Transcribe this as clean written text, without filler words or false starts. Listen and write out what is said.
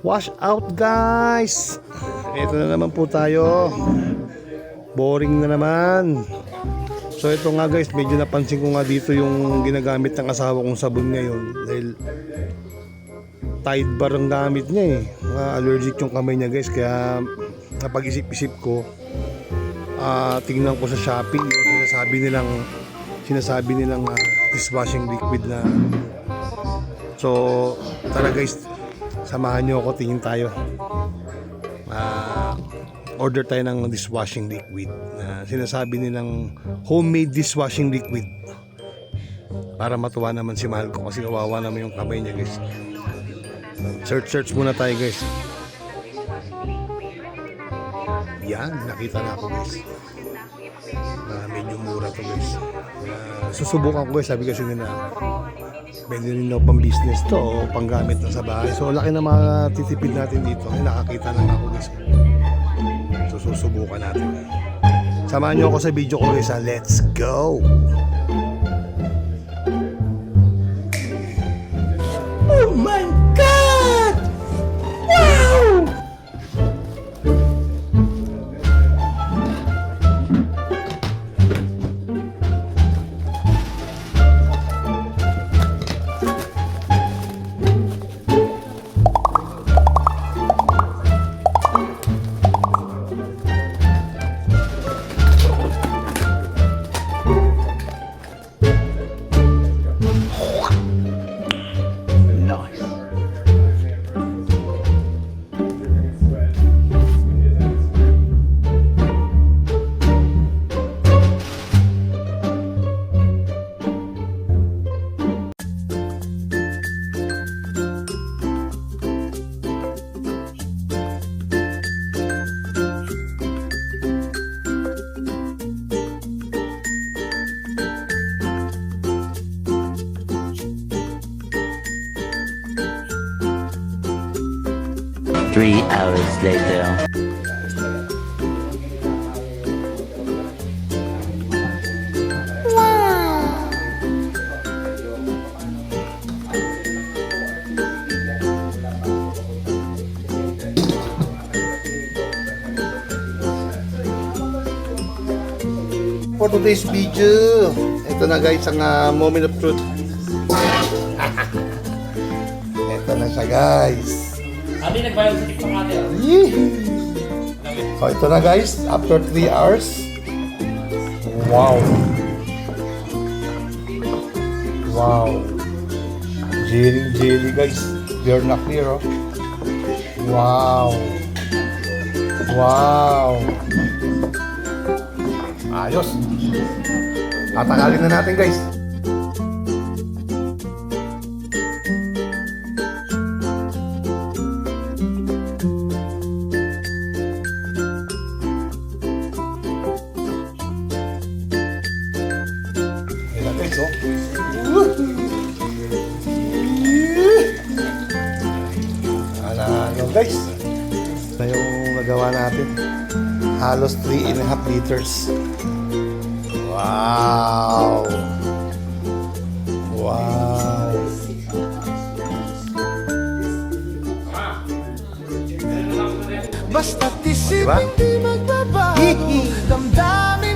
Wash out guys. Ito na naman po tayo. Boring na naman. So ito nga guys, medyo napansin ko nga dito yung ginagamit ng asawa kong sabon ngayon. Dahil Tide Bar ang gamit niya eh. Allergic yung kamay niya guys. Kaya napag-isip-isip ko, tingnan ko sa Shopee yung sinasabi nilang dishwashing liquid na. So tara guys, samahan nyo ako, tingin tayo. Order tayo ng dishwashing liquid na sinasabi nilang homemade dishwashing liquid, para matuwa naman si mahal ko kasi kawawa naman yung kamay niya guys. Search muna tayo guys. Yan, nakita na ako guys. Medyo mura to guys. Susubukan ko guys, sabi kasi nila pwede rin daw pang business to o pang gamit na sa bahay. So laki na mga titipid natin dito. Ay, nakakita na ako guys. So susubukan natin. Samahan nyo ako sa video ko guys. Let's go! Oh my God! Wow! Three hours later. For today's video, ito na guys ang moment of truth. Ito na siya guys. Ate, nagbayad sa TikTok ate. So ito na guys, after 3 hours. Wow. Wow. Jelly guys. They're not clear oh. Wow. Wow. Ayos. Tatagalin na natin guys. Guys, ito yung nagawa natin. Halos 3.5 liters. Wow! Wow! Basta't isip hindi magbabago, damdamin